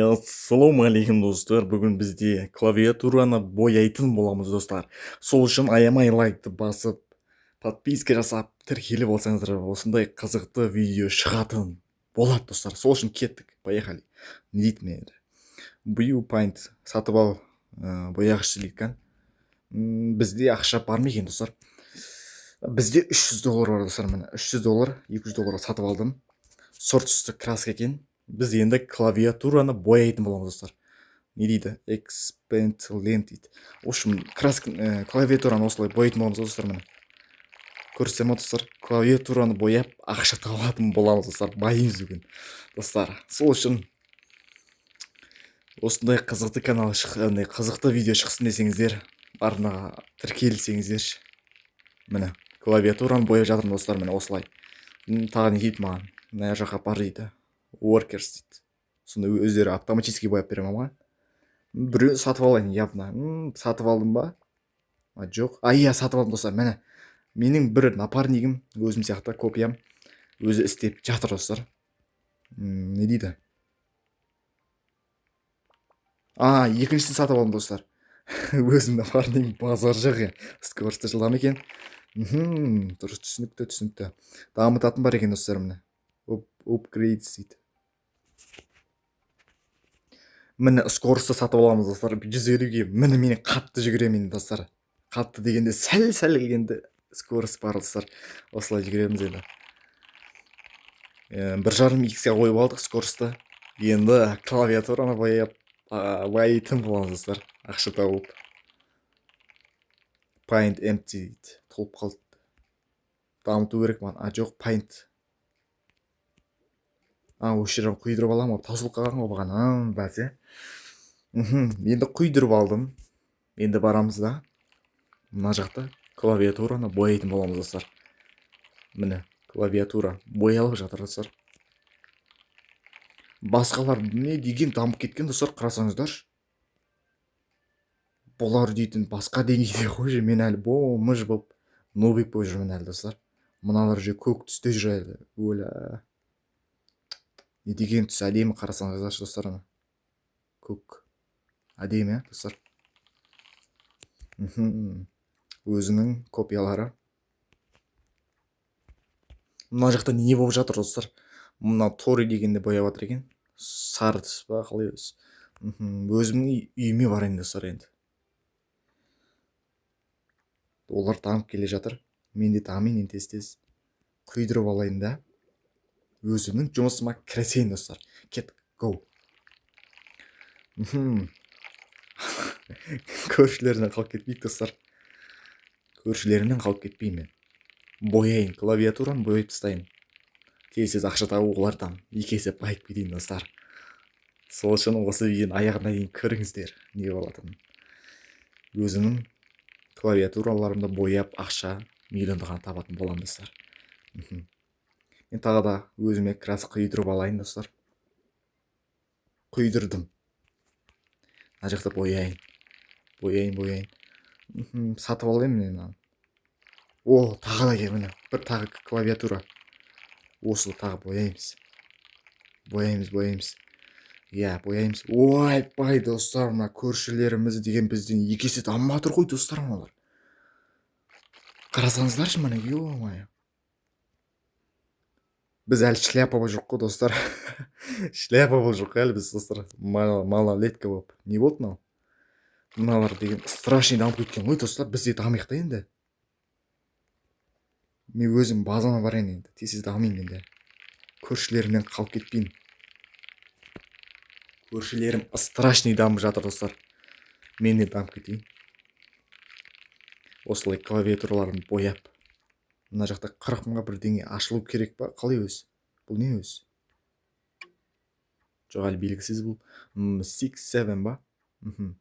Ассалаумағалейкум достар. Бүгін бізде клавиатураны бояйтын боламыз достар. Сол үшін аямай лайкты басып, подписка жасап, тіркеліп болсаңыздар осындай қызықты видео шығатын болады достар. Сол үшін кеттік. Поехали. Не дейді мен? Бью Paint сатып ал бояғыш дейді екен. Бізде ақша бар ма екен достар? Бізде $300 бар достар. Міне $300, $200 сатып алдым. Сұр түсті краска екен. Біз енді клавиатураны бояйтын боламыз достар. Не дейді? Expand length дейді. В общем, клавиатураны осылай бояйтын боламыз достар. Міне көрсем достар, клавиатураны бояп ақша табатын боламыз достар. Байымыз бүгін достар. Сол үшін осындай қызықты канал қызықты видео шықсын десеңіздер, арнаға тіркелсеңіздерші. Міне клавиатураны бояп жатырмын достар. Міне осылай. Тағы не дейді маған? Мына жаққа бар дейді. Workers дейді. Сонда өздері автоматически бояп бере ма? Біреу сатып алайын явно. Сатып алдым ба? Жоқ. Иә, сатып алдым достар. Міне менің бір напарнигім өзім сияқты копиям өзі істеп жатыр достар. Не дейді? Екіншісін сатып алдым достар. Өзім напарнигім базар жағы. Скорості жылдам екен. Дұрыс, түсінікті. Дамытатын бар екен достар. Міне upgrades дейді. Міне скоросты сатып аламыз достар. 150-ге. Міне мен қатты жүгіремін достар. Қатты дегенде сәл келгенде скорость бар достар. Осылай жүгіреміз енді. 1,5x-ге қойып алдық скоросты. Енді клавиатураны бояйтын боламыз достар. Ақша тауып. Paint empty дейді. Толып қалды. Дамыту керек маған. Жоқ, paint. Осы жерден құйдырып аламын. Таусылып қалған ғой бұған. Бәсе. Енді құйдырып алдым. Енді барамыз да. Мына жақта клавиатураны бояйтын боламыз достар. Міне клавиатура боялып жатыр достар. Басқалар не деген дамып кеткен достар, қарасаңыздаршы. Бұлар дейтін басқа деңгейде қойшы, мен әлі бомж болып нубик болып жүрмін әлі достар. Мыналар же көк түсте жүр әлі. Оля. Не деген түс әдемі, қарасаңыздаршы достар. Көк. Әдемі достар. Өзінің копиялары. Мына жақта не болып жатыр достар? Мына Тори дегенде бояп жатыр екен. Сары түс па, қалай өз. Өзімнің үйіме барайын достар енді. Олар дамып келе жатыр. Мен де дамайын енді тез құйдырып алайын да. Өзімнің жұмысыма кірісейін достар. Кет, go. Көршілерінен қалып кетпейік достар. Көршілерімнен қалып кетпеймін мен. Бояйын, клавиатураны бояйып тастайын. Тез ақша табу олардан 2 есе байып кетейін достар. Сол үшін осы видеоны аяғына дейін көріңіздер, не болатынын. Өзімнің клавиатураларымды бояп ақша миллиондаған табатын боламын достар. Мен тағы да өзіме краска құйдырып алайын достар. Құйдырдым. Мына жақта бояйын. Сатып алайын мен. Тағы да кел, бір тағы клавиатура. Осы тағы бояймыз. Иә, бояймыз. Бай достар, мына көршілеріміз деген бізден 2 есе дамып жатыр ғой достар олар. Қарасаңыздаршы міне, ё-моё. Біз әлі шляпа болып жоқ қой достар. Шляпа болып жоқ әлі біз достар. Малолетка болып. Не болды мынау? Мыналар деген страшный дамып кеткен ғой достар. Біз де дамиық та енді. Мен өзім базама барайын енді. Тез дамайын енді. Көршілерімнен қалып кетпейін. Көршілерім страшный дамып жатыр достар. Мен де дамып кетейін. Осылай клавиатураларын бояп. Мына жақта 40 мыңға бірдеңе ашылу керек па? Қалай өз? Бұл не өз? Жоқ, әлі белгісіз бұл. 6-7 ба? Мына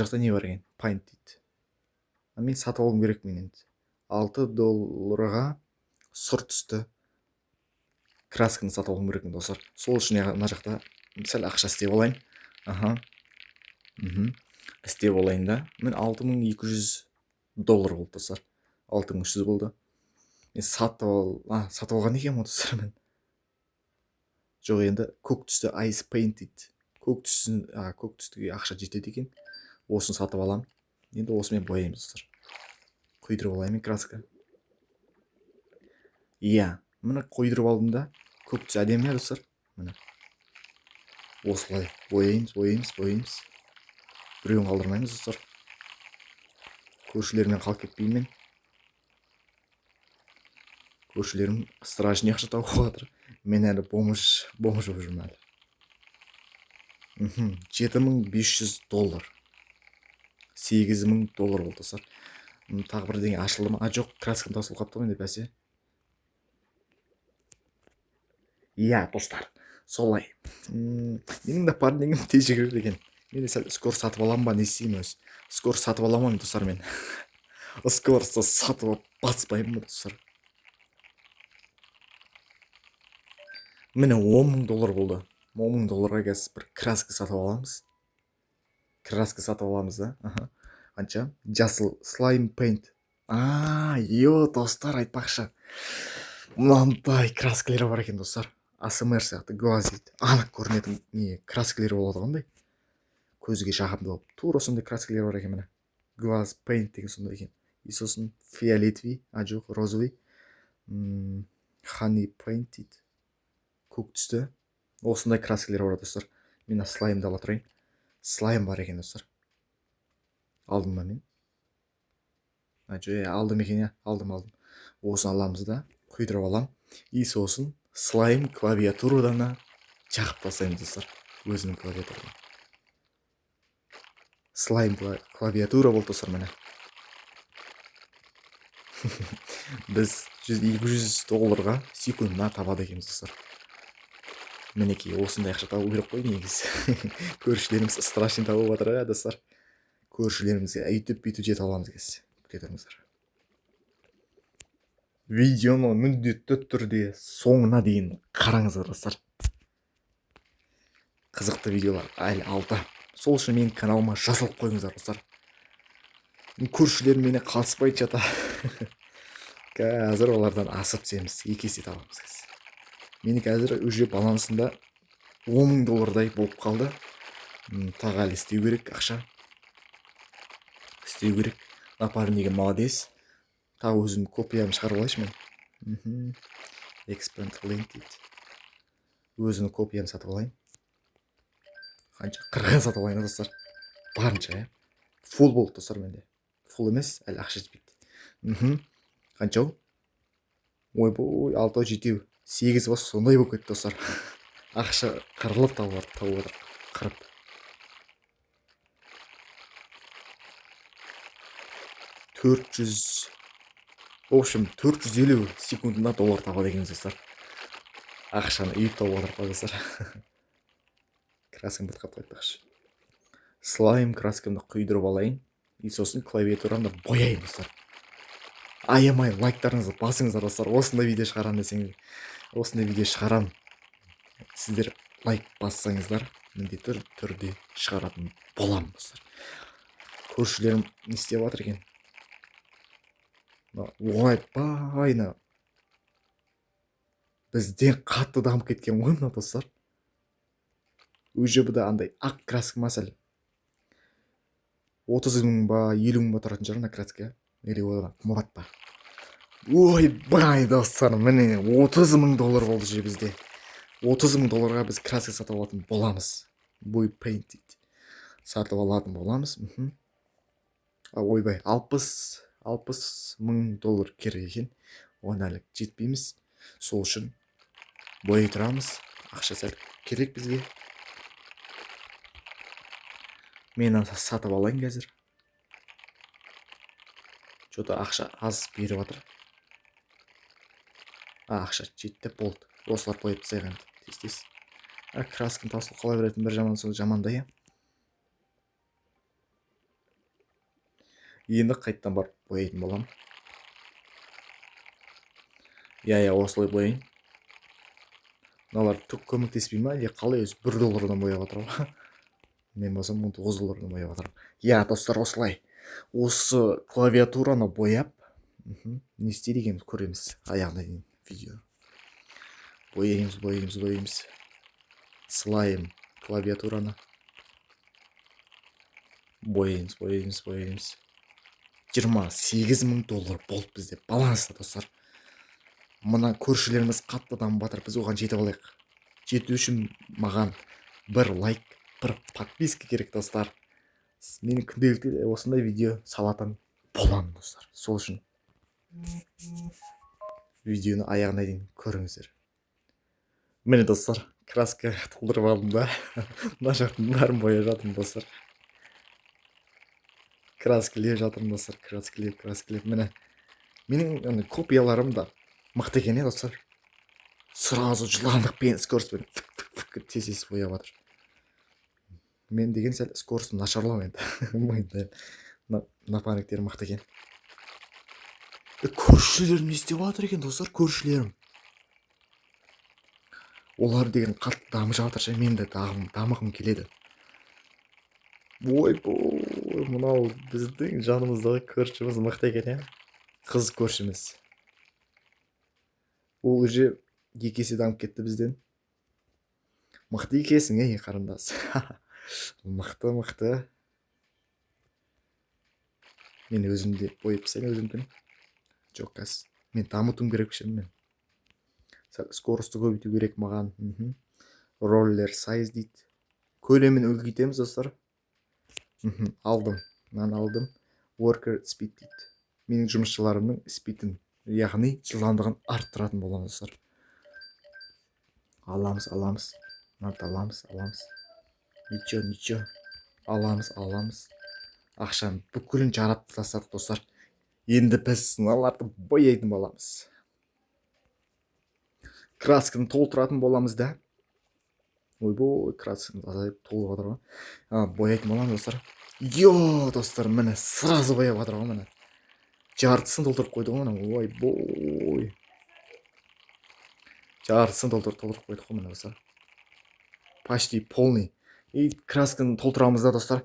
жақта не бар екен? Paint дейді. Мен сатып алуым керек мен енді. $6 сұр түсті красканы сатып алуым керек достар. Сол үшін мына жақта сәл ақша істеп алайын. Істеп алайын да. Мен $6,200 болды достар. 6,300 болды. Мен сатып алған екен достар мен. жоқ енді көк түсті ice paint дейді. Көк түстіге ақша жетеді екен. Осын сатып алам. Енді осымен бояймыз достар. Құйдырып алайын краска. Иә, міне құйдырып алдым да. Көк түс әдемі достар. Міне. Осылай бояймыз. Біреуін қалдырмаймыз достар. Көршілермен қалып кетпеймін. Көршілерім страшный ақша тауып жатыр. Мен әлі бомж болып жүрмін әлі. $7500. $8000 болды достар. Тағы бірдеңе ашылды ма? Жоқ, краскам тасылып қалыпты ғой енді бәсе. Иә, достар. Солай. Менің де парнигім тез жүгіреді екен. Мен сәл скор сатып аламын ба, не істеймін өзі? Скор сатып аламын достар мен. Скорсты сатып алып баспаймын достар. Міне $10,000 болды. $10,000 қазір бір краска сатып аламыз. Краска сатып аламыз да. Қанша? Жасыл слайм пейнт. Достар, айтпақшы. Мынандай краскалер бар екен достар. ASMR сияқты глаз дейді. Анық көрінетін не краскалер болады қандай. Көзге жағымды болып. Тура сондай краскалер бар екен міне. Глаз пейнт деген сондай екен. И сосын фиолетовый, жоқ, розовый. Honey paint дейді. Көк түсті. Осындай краскалер бар достар. Мен слаймды ала тұрайын. Слайм бар екен достар. Алдым ба мен? Алдым екен, алдым. Осын аламыз да, құйдырып алам. И сосын слайм клавиатурадан жағып тастаймыз достар. Өзінің клавиатурадан. Слайм клавиатура болды достар міне. Біз $200 секундына табады екенбіз достар. Мінекей осындай ақша табу керек қой негізі. Көршілеріміз страшный табып жатыр достар. Көршілерімізге өйтіп жете аламыз қазір. Күте тұрыңыздар. Видеоны міндетті түрде соңына дейін қараңыздар достар. Қызықты видеолар әлі алда. Сол үшін менің каналыма жазылып қойыңыздар достар. Көршілерім мені қалыспай жата. Қазір олардан асып түсеміз. 2 есе табамыз қазір. Мені қазір уже балансында $10,000 болып қалды. Тағы әлі істеу керек ақша. Істеу керек. Напарнигім молодец. Тағы өзім копиям шығарып алайыншы мен. Expand link дейді. Өзінің копиям сатып алайын. Қанша? 40 сатып алайын достар. Барынша, Фул болды достар менде. Фул емес, әлі ақша жетпейді. Қанша? Ойбой, 6-7, 8 бас сондай болып кетті достар. Ақша қырылып тауып отыр. Қырып. В общем, 450 секундына $1 табады екенбіз достар. Ақшаны үйіп тауып отыр достар. Краскам бітіп қайтпақшы. Слайм краскамды құйдырып алайын. И сосын клавиатурамды бояйын достар. Аямай лайктарыңызды басыңыздар достар. Осындай видео шығарам десеңіз. Осындай видео шығарам. Сіздер лайк бассаңыздар, міндетті түрде шығаратын болам достар. Көршілерім не істеп жатыр екен? Ойбай, бізден қатты дамып кеткен ғой мына достар. Уже бұда андай ақ краска масәл. 30,000 ба, 50,000 ба тұратын шығар краска. Или одан қымбат па. Ойбай достар, міне $30,000 болды же бізде. $30,000 біз краска сатып алатын боламыз. Бой пейнт дейді. Сатып алатын боламыз. Ойбай, $60,000 керек екен. Оған әлі жетпейміз. Сол үшін бояй тұрамыз. Ақша сәл керек бізге. Мен сатып алайын қазір. Что-то ақша аз беріп жатыр. Ақша жетті, болды. Осылар бояп тастайған тез. Краскам тасылып қала беретін бір жамандай. Енді қайттан барып бояйтын болам. Осылай бояйын. Мыналар түк көмектеспей ма? Қалай өзі $1 бояп жатыр. Мен болсам $19 бояп жатырмын. Достар, осылай. Осы клавиатураны бояп, не істейді екенбіз көреміз аяғына дейін видео. Бояймыз. слайм клавиатураны бояймыз. $28,000 болды бізде баланста достар. Мына көршілеріміз қатты дамып жатыр, біз оған жетіп алайық. Жету үшін маған бір лайк, бір подписка керек достар. Менің күнделікті осындай видео салатын боламын достар. Сол үшін видеоны аяғына дейін көріңіздер. Міне достар, краска толтырып алдым да. Мына жақтың бәрін бояп жатырмын достар. Краскілеп жатырмын достар, краскілеп. Міне менің копияларым да мықты екен достар. Сразу жылдамдықпен скоростьпен тез бояп жатыр. Мен деген сәл скоростым нашарлау енді. Напарниктер мықты екен. Көршілерім не істеп жатыр екен достар, көршілерім. Олар деген қатты дамып жатыр, мен де дамығым келеді. Ойбой, мынау біздің жанымыздағы көршіміз мықты екен, қыз көршіміз. Ол уже 2 есе дамып кетті бізден. Мықты екенсің, қарындас. Мықты. Мен өзімде бояп сен өзімдің. Жоқ, қазір мен дамытуым керек мен. Скоростты көбейту керек маған. Роллер сайз дейді. Көлемін үлкейтеміз достар. Алдым. Worker speed дейді. Менің жұмысшыларымның спидін, яғни жылдамдығын арттыратын боламыз достар. Аламыз. Ничего. Аламыз. Ақшаны бүкілін жаратып тастадық достар. Енді біз мыналарды бояйтын боламыз. Красканы толтыратын боламыз да. Ойбой, красканы азайып толып жатыр ғой. Бояйтын боламыз достар. Достар, міне сразу бояп жатыр ғой міне. Жартысын толтырып қойды ғой міне. Ойбой. Жартысын толтырып қойдық қой міне достар. Почти полный. И красканы толтырамыз да достар.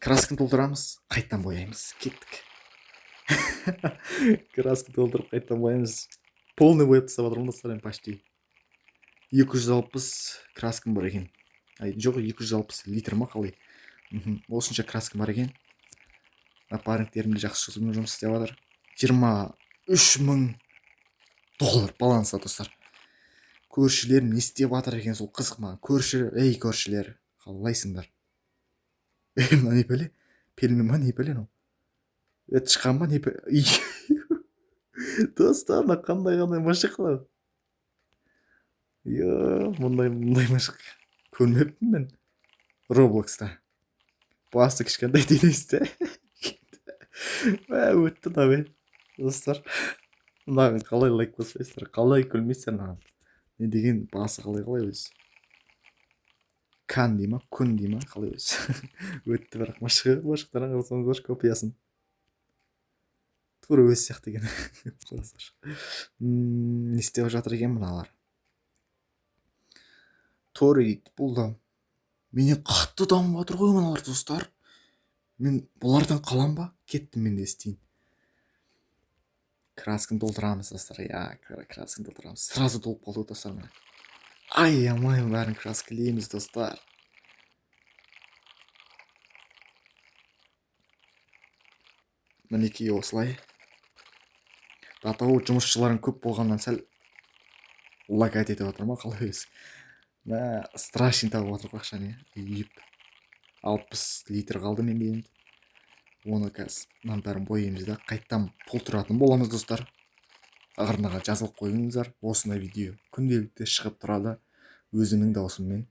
Красканы толтырамыз, қайттан бояймыз. Кеттік. Красканы толтырып қайттан бояймыз. Полный бояп тастап жатырмын достар, почти. 260 краскам бар екен. Жоқ, 260 литр ма қалай? Осынша краскам бар екен. Напарниктерімді жақсы жұмыс істеп жатыр. $23,000 баланста достар. Көршілерім не істеп жатыр екен, сол қызық маған. Көршілер, қалайсыңдар? Мына не пәле? Пельмен ма, не пәле? Тышқан ба, не пәле? Достар, қандай мышық. Мұндай мышық көрмеппін мен Роблокста. Басы кішкентай денесте. Өтті да бе, достар. Мынаған қалай лайк баспайсыздар, қалай күлмейсіздер маған. Не деген басы қалай өзі. Күн дей ма, қалай өзі. Өтті бірақ мышықтардан қарасаңыздар копиясын. Тура өз сияқты екен. Не істеп жатыр екен мыналар. Тори дейді, бұл да менен қатты дамып жатыр ғой мыналар достар. Мен бұлардан қалам ба? Кеттім мен де істейін. Красканы толтырамыз достар. Красканы толтырамыз. Сразу толып қалды достар. Аямай бәрін краскілейміз достар. Мінекей осылай. Датау жұмысшыларын көп болғаннан сәл лагать етіп жатыр ма, қалай өзі. Страшный тауып жатыр ақшаны. 60 литр қалды мен енді. Оны қазір мынаның бәрін бояймыз да, қайттан толтыратын боламыз достар. Ағырнаға жазылып қойыңыздар. Осындай видео күнделікті шығып тұрады өзімнің даусыммен.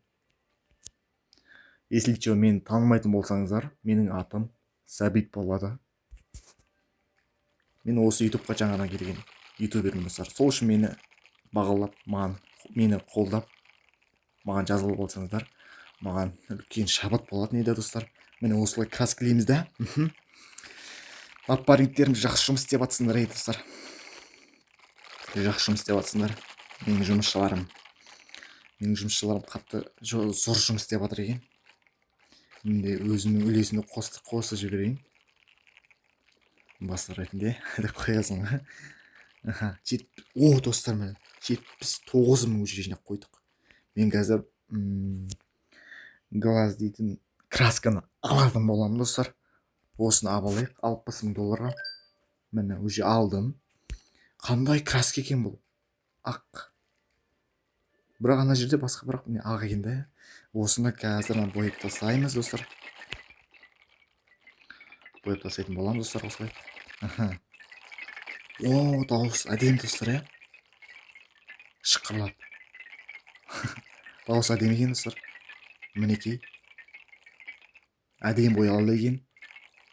Если что, мені танымайтын болсаңыздар, менің атым Сәбит болады. Мен осы ютубқа жаңадан келген ютубермін достар. Сол үшін мені бағалап, мені қолдап, маған жазылып болсаңыздар, маған үлкен шабыт болатын еді достар. Мені осылай краскілейміз да. Напарниктерім жақсы жұмыс істеп жатсыңдар ей достар. Жақсы жұмыс істеп жатсыңдар. Менің жұмысшыларым қатты зор жұмыс істеп жатыр екен. Мен де өзімнің үлесімді қосып жіберейін. Бастар ретінде деп қоясың. Достар, мен 79,000 уже жинап қойдық. Мен қазір глаз дейтін красканы алатын боламын достар. Осыны алып алайық, $60,000. Міне уже алдым. Қандай краска екен бұл? Ақ. Бірақ ана жерде басқа, бірақ міне ақ екен да. Осыны қазір бояп тастаймыз достар. Бояп тастайтын боламыз достар осылай. О, дауыс әдемі достар, иә. Шықырлап. Дауыс әдемі екен достар. Мінекей. Әдемі боялды екен.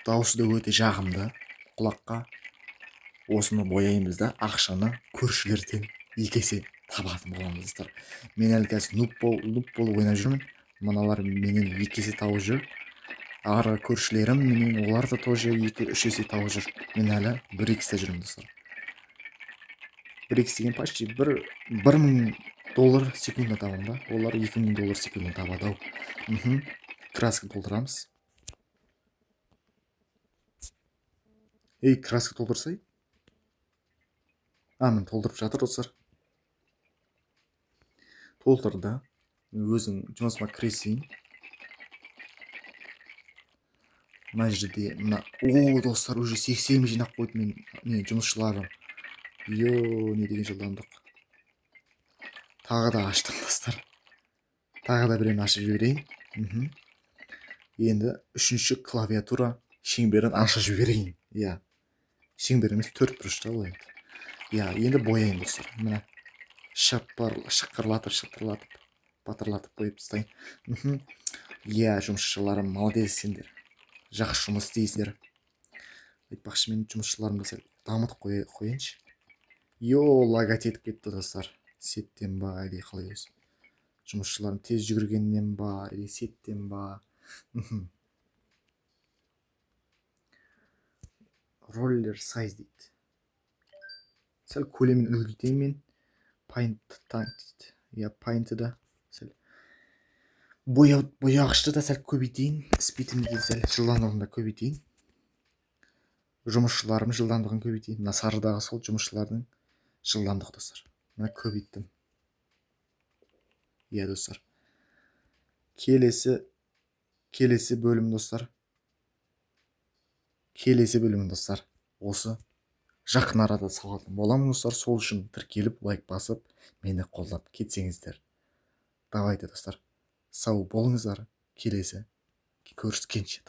Дауысы да өте жағымды құлаққа. Осыны бояймыз да ақшаны көршілерден 2 есе табатын боламыз достар. Мен әлі қазір нуб болып ойнап жүрмін. Мыналар менен 2 есе тауып жүр. Ары көршілерім менен олар да тоже 2-3 есе тауып жүр. Мен әлі 1x-те жүрмін достар. 1x деген почти $1,000 секундына табам да. Олар $2,000 секундына табады ау. Краска толтырамыз. Ей, краска толтырсай. Мен толтырып жатыр достар. Толтырды. Өзің жұмысыма кіресейін. Мына жерде о, достар, уже 80 жинақ қойды мен жұмысшыларым. Не деген жылдамдық. Тағы да аштым достар. Тағы да біреуін ашып жіберейін. Енді 3-ші клавиатура шеңберін ашып жіберейін. Иә. Шеңберіміз 4 бұрышта ол енді. Иә, енді бояйын достар. Міне шықырлатып, батырлатып бояп тастайын. Иә, жұмысшыларым, молодец сендер. Жақсы жұмыс істейсіңдер. Айтпақшы, мен жұмысшыларымды сәл дамытып қойыншы. Лагать етіп кетті достар. Сеттен ба, әлде қалай өзі. Жұмысшыларым тез жүгіргеннен ба, әлде сеттен ба. Роллер сайз дейді. Сәл көлемін үлкейтейін мен. Paint tank дейді. Я paint'ы да сәл бояғышты да сәл көбейтейін. Спидімді де сәл жылдамдығын да көбейтейін. Жұмысшыларым жылдамдығын көбейтейін. Мына сарыдағы сол жұмысшылардың жылдамдығы достар. Мына көбейттім. Иә достар. Келесі бөлім достар. Осы жақын арада салатын боламын достар. Сол үшін тіркеліп, лайк басып, мені қолдап кетсеңіздер. Давайте достар. Сау болыңыздар. Келесі көріскенше.